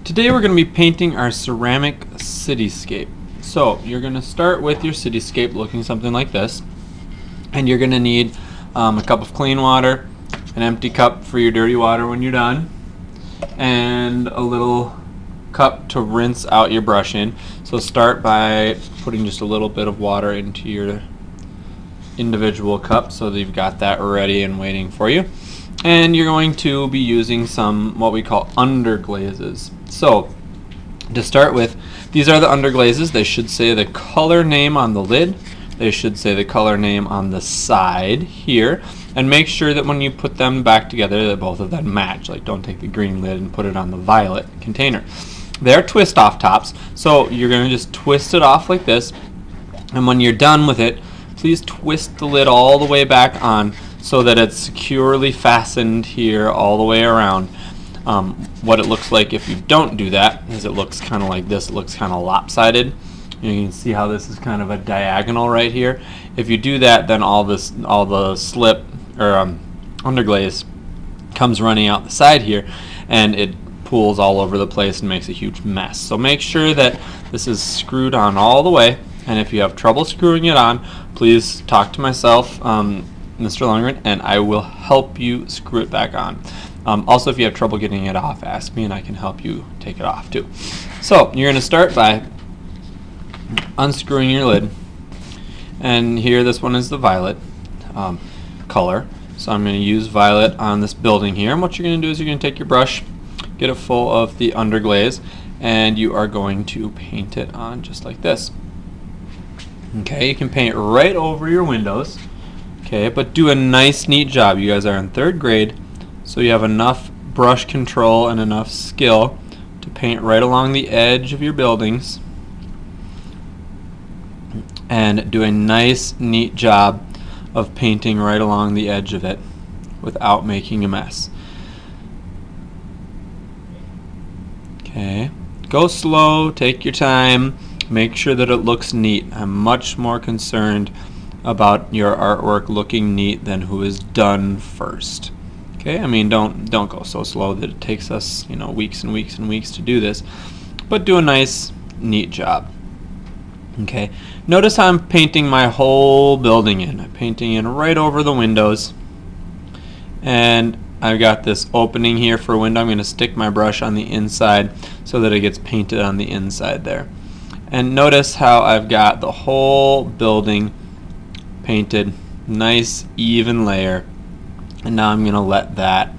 Today we're going to be painting our ceramic cityscape. So you're going to start with your cityscape looking something like this, and you're going to need a cup of clean water, an empty cup for your dirty water when you're done, and a little cup to rinse out your brush in. So start by putting just a little bit of water into your individual cup so that you've got that ready and waiting for you. And you're going to be using some what we call underglazes. So to start with, these are the underglazes. They should say the color name on the lid. They should say the color name on the side here. And make sure that when you put them back together that both of them match. Like, don't take the green lid and put it on the violet container. They're twist off tops, so you're going to just twist it off like this. And when you're done with it, please twist the lid all the way back on so that it's securely fastened here all the way around. What it looks like if you don't do that is it looks kind of like this. It looks kind of lopsided. You can see how this is kind of a diagonal right here. If you do that, then all the slip or underglaze comes running out the side here, and it pools all over the place and makes a huge mess. So make sure that this is screwed on all the way, and if you have trouble screwing it on, please talk to myself, Mr. Lundgren, and I will help you screw it back on. Also, if you have trouble getting it off, ask me and I can help you take it off too. So you're going to start by unscrewing your lid, and here this one is the violet color. So I'm going to use violet on this building here, and what you're going to do is you're going to take your brush, get it full of the underglaze, and you are going to paint it on just like this. Okay, you can paint right over your windows. Okay, but do a nice neat job. You guys are in 3rd grade, so you have enough brush control and enough skill to paint right along the edge of your buildings and do a nice neat job of painting right along the edge of it without making a mess. Okay, go slow, take your time, make sure that it looks neat. I'm much more concerned about your artwork looking neat than who is done first. Okay, I mean, don't go so slow that it takes us, weeks and weeks and weeks to do this, but do a nice neat job. Okay, notice how I'm painting my whole building in. I'm painting in right over the windows, and I've got this opening here for a window. I'm going to stick my brush on the inside so that it gets painted on the inside there. And notice how I've got the whole building painted, nice even layer, and now I'm going to let that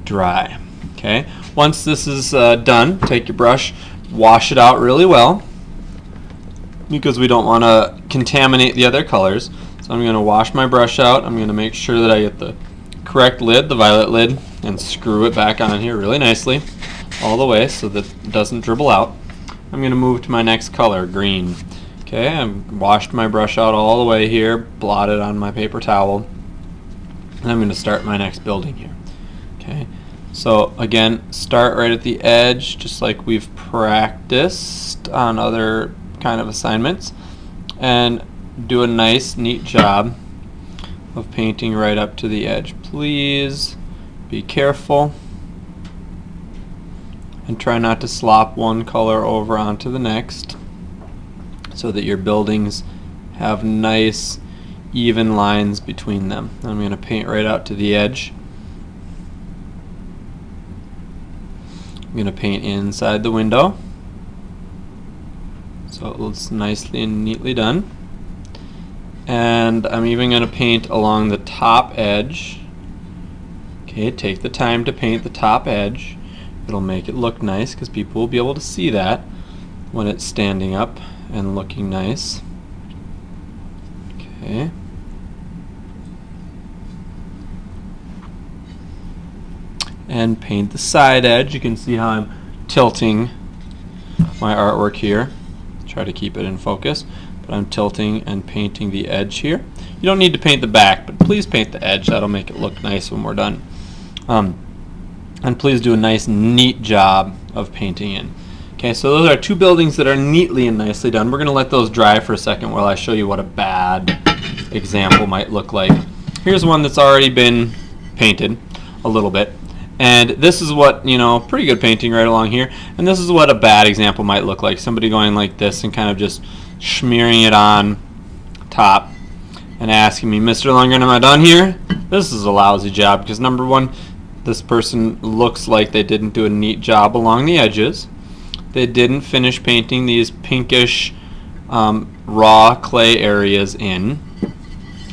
dry. Okay, once this is done, take your brush, wash it out really well, because we don't want to contaminate the other colors. So I'm going to wash my brush out. I'm going to make sure that I get the correct lid, the violet lid, and screw it back on here really nicely all the way so that it doesn't dribble out. I'm going to move to my next color, green. Okay, I've washed my brush out all the way here, blotted on my paper towel, and I'm going to start my next building here. Okay, so again, start right at the edge just like we've practiced on other kind of assignments, and do a nice neat job of painting right up to the edge. Please be careful and try not to slop one color over onto the next so that your buildings have nice even lines between them. I'm going to paint right out to the edge. I'm going to paint inside the window so it looks nicely and neatly done. And I'm even going to paint along the top edge. Okay, take the time to paint the top edge. It'll make it look nice because people will be able to see that when it's standing up and looking nice. Okay. And paint the side edge. You can see how I'm tilting my artwork here. Try to keep it in focus, but I'm tilting and painting the edge here. You don't need to paint the back, but please paint the edge. That'll make it look nice when we're done. And please do a nice neat job of painting in. Okay, so those are 2 buildings that are neatly and nicely done. We're going to let those dry for a second while I show you what a bad example might look like. Here's one that's already been painted a little bit, And this is what, you know, pretty good painting right along here. And this is what a bad example might look like. Somebody going like this and kind of just smearing it on top and asking me, Mr. Lundgren, am I done here? This is a lousy job because number one, this person looks like they didn't do a neat job along the edges. They didn't finish painting these pinkish raw clay areas in.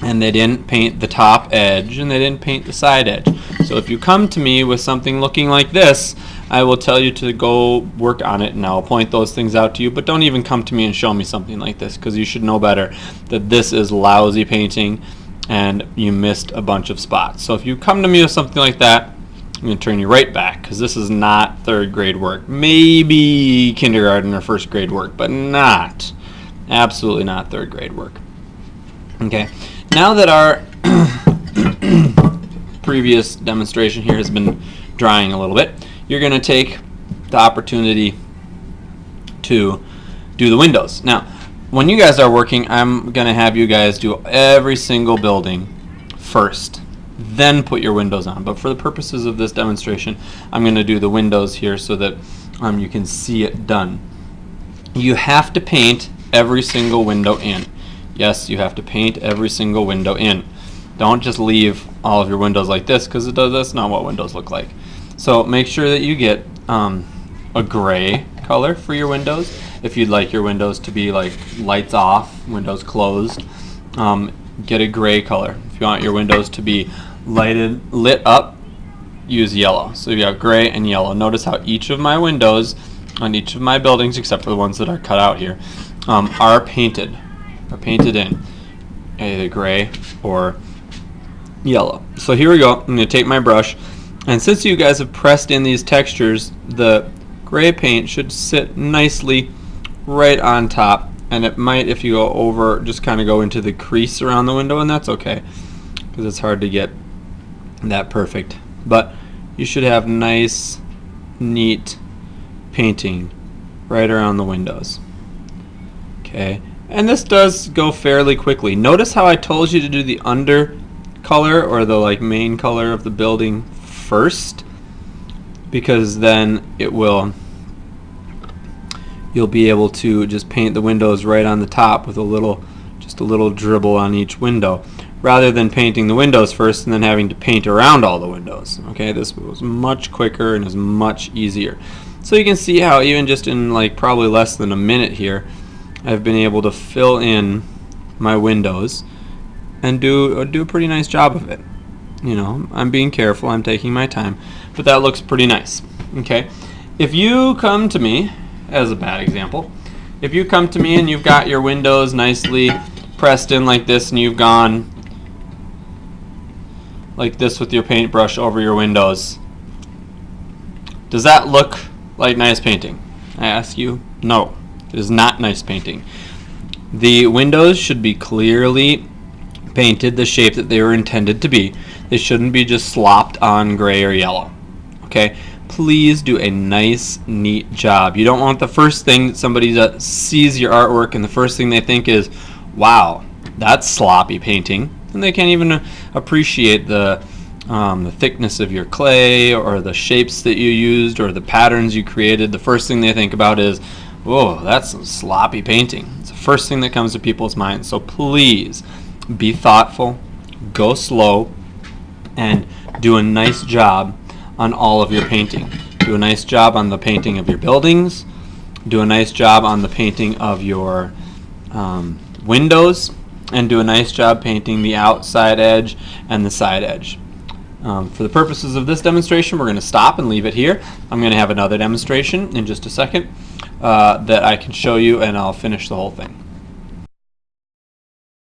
And they didn't paint the top edge, and they didn't paint the side edge. So if you come to me with something looking like this, I will tell you to go work on it, and I'll point those things out to you. But don't even come to me and show me something like this, because you should know better that this is lousy painting, and you missed a bunch of spots. So if you come to me with something like that, I'm going to turn you right back, because this is not third grade work. Maybe kindergarten or first grade work, but not, absolutely not third grade work. Okay. Now that our previous demonstration here has been drying a little bit, you're going to take the opportunity to do the windows. Now, when you guys are working, I'm going to have you guys do every single building first, then put your windows on. But for the purposes of this demonstration, I'm going to do the windows here so that you can see it done. You have to paint every single window in. Yes, you have to paint every single window in. Don't just leave all of your windows like this, because that's not what windows look like. So make sure that you get a gray color for your windows. If you'd like your windows to be like lights off, windows closed, get a gray color. If you want your windows to be lit up, use yellow. So you got gray and yellow. Notice how each of my windows on each of my buildings, except for the ones that are cut out here, are painted in either gray or yellow. So here we go. I'm going to take my brush, and since you guys have pressed in these textures, the gray paint should sit nicely right on top, and it might, if you go over, just kind of go into the crease around the window, and that's okay because it's hard to get that perfect. But you should have nice, neat painting right around the windows. Okay. And this does go fairly quickly. Notice how I told you to do the under color or the like main color of the building first, because then you'll be able to just paint the windows right on the top with just a little dribble on each window, rather than painting the windows first and then having to paint around all the windows. Okay, this was much quicker and is much easier. So you can see how even just in like probably less than a minute here, I've been able to fill in my windows and do a pretty nice job of it. You know, I'm being careful, I'm taking my time, but that looks pretty nice. Okay, if you come to me, as a bad example, if you come to me and you've got your windows nicely pressed in like this and you've gone like this with your paintbrush over your windows, does that look like nice painting? I ask you, no. It is not nice painting. The windows should be clearly painted the shape that they were intended to be. They shouldn't be just slopped on gray or yellow. Okay? Please do a nice, neat job. You don't want the first thing that somebody sees your artwork and the first thing they think is, wow, that's sloppy painting. And they can't even appreciate the thickness of your clay or the shapes that you used or the patterns you created. The first thing they think about is, whoa, that's some sloppy painting. It's the first thing that comes to people's minds. So please be thoughtful, go slow, and do a nice job on all of your painting. Do a nice job on the painting of your buildings. Do a nice job on the painting of your windows. And do a nice job painting the outside edge and the side edge. For the purposes of this demonstration, we're going to stop and leave it here. I'm going to have another demonstration in just a second that I can show you, and I'll finish the whole thing.